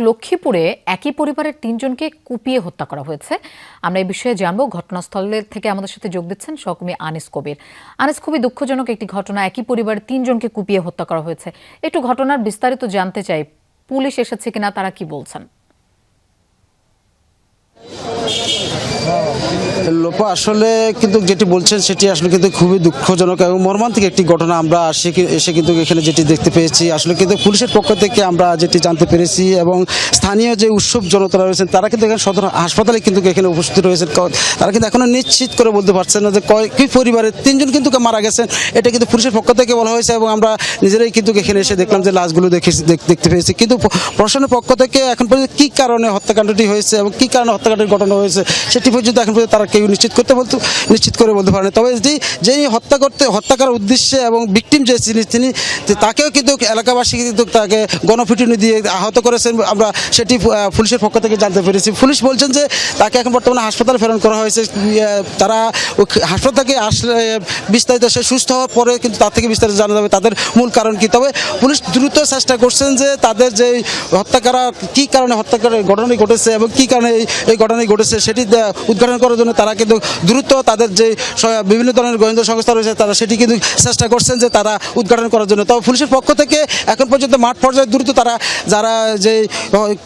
লক্ষ্মীপুরে একই পরিবারের ৩ জনকে কুপিয়ে হত্যা করা হয়েছে। আমরা এই বিষয়ে জানবো। ঘটনাস্থলে থেকে আমাদের সাথে যোগ দিচ্ছেন সহকর্মী আনিস কবির। আনিস, খুবই দুঃখজনক একটি ঘটনা, একই পরিবারের ৩ জনকে কুপিয়ে হত্যা করা হয়েছে। একটু ঘটনার বিস্তারিত জানতে চাই, পুলিশ এসেছে কিনা, তারা কি বলছেন? লোপা, আসলে কিন্তু যেটি বলছেন সেটি আসলে কিন্তু খুবই দুঃখজনক এবং মর্মান্তিক একটি ঘটনা। আমরা এসে কিন্তু এখানে যেটি দেখতে পেয়েছি, আসলে কিন্তু পুলিশের পক্ষ থেকে আমরা যেটি জানতে পেরেছি এবং স্থানীয় যে উৎসব জনতারা রয়েছেন তারা কিন্তু এখানে সদর হাসপাতালে কিন্তু এখানে উপস্থিত রয়েছেন। তারা কিন্তু এখনো নিশ্চিত করে বলতে পারছেন না যে কী পরিবারের 3 জন কিন্তু মারা গেছেন, এটা কিন্তু পুলিশের পক্ষ থেকে বলা হয়েছে এবং আমরা নিজেরাই কিন্তু এখানে এসে দেখলাম যে লাশগুলো দেখতে পেয়েছি। কিন্তু প্রশাসনের পক্ষ থেকে এখন পর্যন্ত কী কারণে হত্যাকাণ্ডটি হয়েছে এবং কী কারণে হত্যাকাণ্ডের ঘটনা হয়েছে সেটি পর্যন্ত এখন পর্যন্ত তারা কেউ নিশ্চিত করে বলতে পারে না। তবে যেই হত্যা করার উদ্দেশ্যে এবং ভিকটিম যে তিনি তাকেও কিন্তু এলাকাবাসী কিন্তু তাকে গণপিটুনি দিয়ে আহত করেছেন, আমরা সেটি পুলিশের পক্ষ থেকে জানতে পেরেছি। পুলিশ বলছেন যে তাকে এখন বর্তমানে হাসপাতালে প্রেরণ করা হয়েছে। তারা হাসপাতাল থেকে আসলে বিস্তারিত সে সুস্থ হওয়ার পরে কিন্তু তার থেকে বিস্তারিত জানা যাবে তাদের মূল কারণ কি। তবে পুলিশ দ্রুত চেষ্টা করছেন যে তাদের যে হত্যা করা কী কারণে হত্যা করার ঘটনাটি ঘটেছে এবং কী কারণে এই ঘটনাটি ঘটেছে সেটি উদ্ঘাটন করার জন্য তারা কিন্তু দ্রুত তাদের যে বিভিন্ন ধরনের গোয়েন্দা সংস্থা রয়েছে তারা সেটি কিন্তু চেষ্টা করছেন যে তারা উদ্ঘাটন করার জন্য। তবে পুলিশের পক্ষ থেকে এখন পর্যন্ত মাঠ পর্যায়ে দ্রুত তারা যারা যে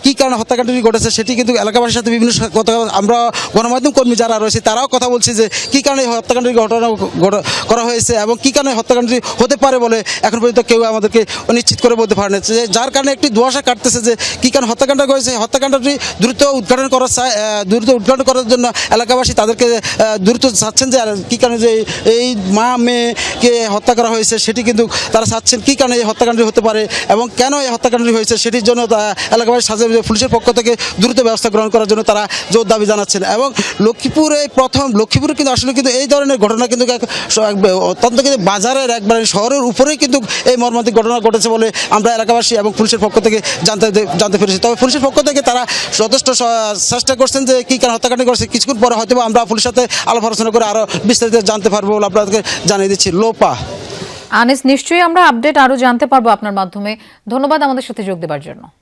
কী কারণে হত্যাকাণ্ডটি ঘটেছে সেটি কিন্তু এলাকাবাসীর সাথে বিভিন্ন কথা, আমরা গণমাধ্যম কর্মী যারা রয়েছে তারাও কথা বলছি যে কী কারণে হত্যাকাণ্ডটি ঘটনা করা হয়েছে এবং কী কারণে হত্যাকাণ্ডটি হতে পারে বলে এখন পর্যন্ত কেউ আমাদেরকে নিশ্চিত করে বলতে পারে না। যার কারণে একটি ধোঁয়াশা কাটতেছে যে কী কারণে হত্যাকাণ্ড হয়েছে। হত্যাকাণ্ডটি দ্রুত উদ্ঘাটন করার জন্য এলাকাবাসী তাদেরকে দ্রুত চাচ্ছেন যে কী কারণে যে এই মা মেয়েকে হত্যা করা হয়েছে সেটি কিন্তু তারা চাচ্ছেন কী কারণে এই হত্যাকাণ্ডটি হতে পারে এবং কেন এই হত্যাকাণ্ডটি হয়েছে সেটির জন্য এলাকাবাসী পুলিশের পক্ষ থেকে দ্রুত ব্যবস্থা গ্রহণ করার জন্য তারা জোর দাবি জানাচ্ছেন। এবং লক্ষ্মীপুরে কিন্তু আসলে কিন্তু এই ধরনের ঘটনা কিন্তু অত্যন্ত কিন্তু বাজারের একবারে শহরের উপরেই কিন্তু এই মর্মান্তিক ঘটনা ঘটেছে বলে আমরা এলাকাবাসী এবং পুলিশের পক্ষ থেকে জানতে পেরেছি। তবে পুলিশের পক্ষ থেকে তারা যথেষ্ট চেষ্টা করছেন যে কী কারণে হত্যাকাণ্ড করেছে। কিছুক্ষণ পরে হয়তো আমরা পুলিশের সাথে আলাপ আলোচনা করে আরও বিস্তারিত জানতে পারবো বলে আপনাদেরকে জানিয়ে দিচ্ছি। লোপা, আনিস, নিশ্চয়ই আমরা আপডেট আরও জানতে পারবো আপনার মাধ্যমে। ধন্যবাদ আমাদের সাথে যোগ দেওয়ার জন্য।